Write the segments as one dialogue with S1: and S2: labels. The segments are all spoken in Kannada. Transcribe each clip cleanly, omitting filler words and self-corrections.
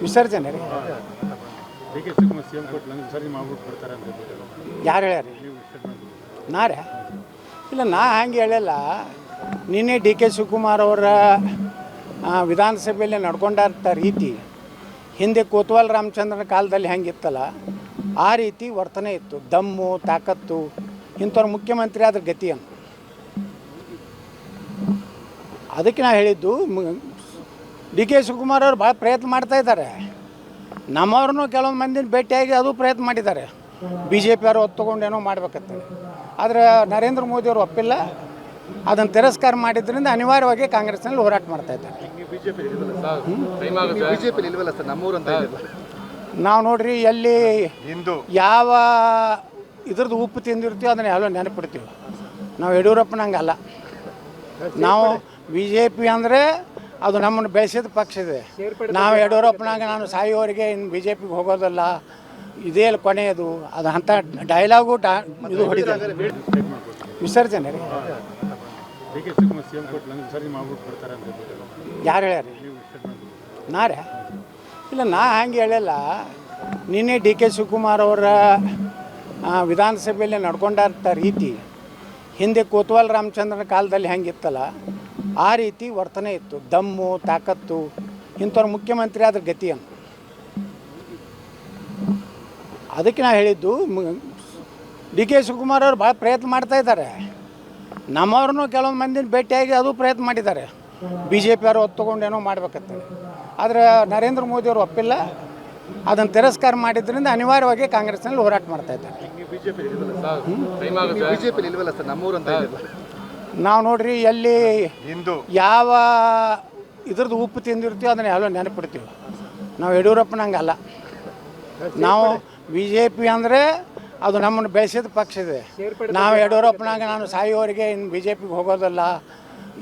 S1: ವಿಸರ್ಜನೆ ರೀ
S2: ಡಿ ಕೆ ಶಿವಕುಮಾರ್ ಸಿಎಂ ಕೊಟ್ಟು ವಿಸರ್ಜನೆ ಮಾಡ್ಬಿಟ್ಟು ಬರ್ತಾರೆ ಅಂತ
S1: ಯಾರು ಹೇಳ್ಯಾರಿ ನಾರೇ ಇಲ್ಲ ನಾ ಹಂಗೆ ಹೇಳಿಲ್ಲ. ನಿನ್ನೆ ಡಿ ಕೆ ಶಿವಕುಮಾರ್ ಅವರ ವಿಧಾನಸಭೆಯಲ್ಲಿ ನಡ್ಕೊಂಡಂಥ ರೀತಿ ಹಿಂದೆ ಕೋತ್ವಾಲ್ ರಾಮಚಂದ್ರನ ಕಾಲದಲ್ಲಿ ಹೆಂಗಿತ್ತಲ್ಲ ಆ ರೀತಿ ವರ್ತನೆ ಇತ್ತು. ದಮ್ಮು ತಾಕತ್ತು ಇಂಥವ್ರು ಮುಖ್ಯಮಂತ್ರಿ ಆದ್ರೆ ಗತಿಯನ್ನು ಅದಕ್ಕೆ ನಾ ಹೇಳಿದ್ದು ಡಿ ಕೆ ಶಿವಕುಮಾರ್ ಅವರು ಭಾಳ ಪ್ರಯತ್ನ ಮಾಡ್ತಾಯಿದ್ದಾರೆ. ನಮ್ಮವ್ರನ್ನೂ ಕೆಲವೊಂದು ಮಂದಿನ ಭೇಟಿಯಾಗಿ ಅದು ಪ್ರಯತ್ನ ಮಾಡಿದ್ದಾರೆ. ಬಿ ಜೆ ಪಿಯವರು ಒತ್ತುಕೊಂಡು ಏನೋ ಮಾಡ್ಬೇಕಂತೇಳಿ. ಆದರೆ ನರೇಂದ್ರ ಮೋದಿಯವರು ಒಪ್ಪಿಲ್ಲ. ಅದನ್ನು ತಿರಸ್ಕಾರ ಮಾಡಿದ್ರಿಂದ ಅನಿವಾರ್ಯವಾಗಿ ಕಾಂಗ್ರೆಸ್ನಲ್ಲಿ ಹೋರಾಟ ಮಾಡ್ತಾಯಿದ್ದಾರೆ. ನಾವು ನೋಡ್ರಿ ಎಲ್ಲಿ ಯಾವ ಇದ್ರದ್ದು ಉಪ್ಪು ತಿಂದಿರ್ತೀವಿ ಅದನ್ನು ಎಲ್ಲ ನೆನಪಿಡ್ತೀವಿ. ನಾವು ಯಡಿಯೂರಪ್ಪನಂಗಲ್ಲ. ನಾವು ಬಿ ಜೆ ಪಿ ಅಂದರೆ ಅದು ನಮ್ಮನ್ನು ಬೆಳೆಸಿದ ಪಕ್ಷ ಇದೆ. ನಾವು ಯಡಿಯೂರಪ್ಪನಾಗ ನಾನು ಸಾಯೋವರೆಗೆ ಇನ್ನು ಬಿ ಜೆ ಪಿಗೆ ಹೋಗೋದಲ್ಲ, ಇದೇ ಕೊನೆಯದು ಅದು ಅಂಥ ಡೈಲಾಗು ಇದು ಹೊಡಿತಾರೆ. ವಿಸರ್ಜನೆ ರೀ
S2: ಡಿ ಕೆ ಶಿವಕುಮಾರ್ ಸಿಎಂ ಕೊಟ್ಟು ವಿಸರ್ಜನೆ ಮಾಡ್ಬಿಟ್ಟು ಬರ್ತಾರೆ ಅಂತ
S1: ಯಾರು ಹೇಳ್ಯಾರಿ ನಾರೇ ಇಲ್ಲ ನಾ ಹಂಗೆ ಹೇಳಿಲ್ಲ. ನಿನ್ನೆ ಡಿ ಕೆ ಶಿವಕುಮಾರ್ ಅವರ ವಿಧಾನಸಭೆಯಲ್ಲಿ ನಡ್ಕೊಂಡಂಥ ರೀತಿ ಹಿಂದೆ ಕೋತ್ವಾಲ್ ರಾಮಚಂದ್ರನ ಕಾಲದಲ್ಲಿ ಹೆಂಗಿತ್ತಲ್ಲ ಆ ರೀತಿ ವರ್ತನೆ ಇತ್ತು. ದಮ್ಮು ತಾಕತ್ತು ಇಂಥವ್ರು ಮುಖ್ಯಮಂತ್ರಿ ಆದ್ರೆ ಗತಿಯನ್ನು ಅದಕ್ಕೆ ನಾ ಹೇಳಿದ್ದು ಡಿ ಕೆ ಶಿವಕುಮಾರ್ ಅವರು ಭಾಳ ಪ್ರಯತ್ನ ಮಾಡ್ತಾಯಿದ್ದಾರೆ. ನಮ್ಮವ್ರನ್ನೂ ಕೆಲವೊಂದು ಮಂದಿನ ಭೇಟಿಯಾಗಿ ಅದು ಪ್ರಯತ್ನ ಮಾಡಿದ್ದಾರೆ. ಬಿ ಜೆ ಪಿಯವರು ಒತ್ತುಕೊಂಡು ಏನೋ ಮಾಡ್ಬೇಕಂತೇಳಿ. ಆದರೆ ನರೇಂದ್ರ ಮೋದಿಯವರು ಒಪ್ಪಿಲ್ಲ. ಅದನ್ನು ತಿರಸ್ಕಾರ ಮಾಡಿದ್ರಿಂದ ಅನಿವಾರ್ಯವಾಗಿ ಕಾಂಗ್ರೆಸ್ನಲ್ಲಿ ಹೋರಾಟ ಮಾಡ್ತಾಯಿದ್ದಾರೆ. ನಾವು ನೋಡ್ರಿ ಎಲ್ಲಿ ಯಾವ ಇದ್ರದ್ದು ಉಪ್ಪು ತಿಂದಿರ್ತೀವಿ ಅದನ್ನು ಎಲ್ಲ ನೆನಪಿಡ್ತೀವಿ. ನಾವು ಯಡಿಯೂರಪ್ಪನಂಗಲ್ಲ. ನಾವು ಬಿ ಜೆ ಪಿ ಅಂದರೆ ಅದು ನಮ್ಮನ್ನು ಬೆಳೆಸಿದ ಪಕ್ಷ ಇದೆ. ನಾವು ಯಡಿಯೂರಪ್ಪನಾಗ ನಾನು ಸಾಯೋವರೆಗೆ ಇನ್ನು ಬಿ ಜೆ ಪಿಗೆ ಹೋಗೋದಲ್ಲ,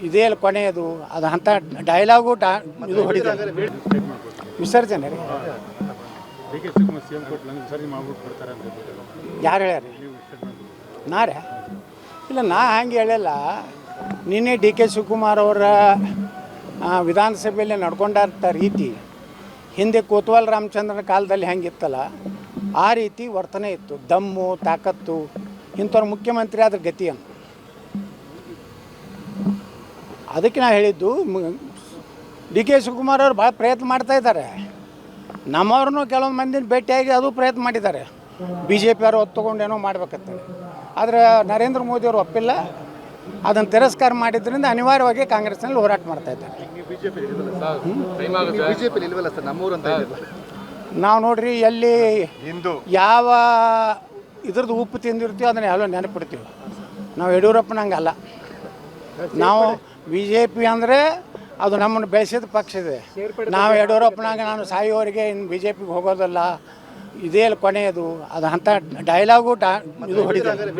S1: ಇದೇ ಕೊನೆಯದು ಅದು ಅಂಥ ಡೈಲಾಗು ಇದು ಹೊಡಿತಾರೆ. ವಿಸರ್ಜನೆ ರೀ
S2: ಡಿ ಕೆ ಶಿವಕುಮಾರ್ ಸಿಎಂ ಕೊಟ್ಟು ವಿಸರ್ಜನೆ ಮಾಡ್ಬಿಟ್ಟು ಬರ್ತಾರೆ ಅಂತ
S1: ಯಾರು ಹೇಳ್ಯಾರಿ ನಾರೇ ಇಲ್ಲ ನಾ ಹಂಗೆ ಹೇಳಿಲ್ಲ. ನಿನ್ನೆ ಡಿ ಕೆ ಶಿವಕುಮಾರ್ ಅವರ ವಿಧಾನಸಭೆಯಲ್ಲಿ ನಡ್ಕೊಂಡಂಥ ರೀತಿ ಹಿಂದೆ ಕೋತ್ವಾಲ್ ರಾಮಚಂದ್ರನ ಕಾಲದಲ್ಲಿ ಹೆಂಗಿತ್ತಲ್ಲ ಆ ರೀತಿ ವರ್ತನೆ ಇತ್ತು. ದಮ್ಮು ತಾಕತ್ತು ಇಂಥವ್ರು ಮುಖ್ಯಮಂತ್ರಿ ಆದ್ರೆ ಗತಿಯನ್ನು ಅದಕ್ಕೆ ನಾ ಹೇಳಿದ್ದು ಡಿ ಕೆ ಶಿವಕುಮಾರ್ ಅವರು ಭಾಳ ಪ್ರಯತ್ನ ಮಾಡ್ತಾಯಿದ್ದಾರೆ. ನಮ್ಮವ್ರನ್ನೂ ಕೆಲವೊಂದು ಮಂದಿನ ಭೇಟಿಯಾಗಿ ಅದು ಪ್ರಯತ್ನ ಮಾಡಿದ್ದಾರೆ. ಬಿ ಜೆ ಪಿಯವರು ಒತ್ತುಕೊಂಡು ಏನೋ ಮಾಡ್ಬೇಕಂತೇಳಿ. ಆದರೆ ನರೇಂದ್ರ ಮೋದಿಯವರು ಒಪ್ಪಿಲ್ಲ. ಅದನ್ನು ತಿರಸ್ಕಾರ ಮಾಡಿದ್ರಿಂದ ಅನಿವಾರ್ಯವಾಗಿ ಕಾಂಗ್ರೆಸ್ನಲ್ಲಿ ಹೋರಾಟ ಮಾಡ್ತಾಯಿದ್ದಾರೆ. ನಾವು ನೋಡ್ರಿ ಎಲ್ಲಿ ಯಾವ ಇದ್ರದ್ದು ಉಪ್ಪು ತಿಂದಿರ್ತೀವಿ ಅದನ್ನು ಎಲ್ಲ ನೆನಪಿಡ್ತೀವಿ. ನಾವು ಯಡಿಯೂರಪ್ಪನಂಗಲ್ಲ. ನಾವು ಬಿ ಜೆ ಪಿ ಅಂದರೆ ಅದು ನಮ್ಮನ್ನು ಬೆಳೆಸಿದ ಪಕ್ಷ ಇದೆ. ನಾವು ಯಡಿಯೂರಪ್ಪನಾಗ ನಾನು ಸಾಯೋವರೆಗೆ ಇನ್ನು ಬಿ ಜೆ ಪಿಗೆ ಹೋಗೋದಲ್ಲ, ಇದೇ ಕೊನೆಯದು ಅದು ಅಂಥ ಡೈಲಾಗು ಇದು ಹೊಡಿತಾರೆ.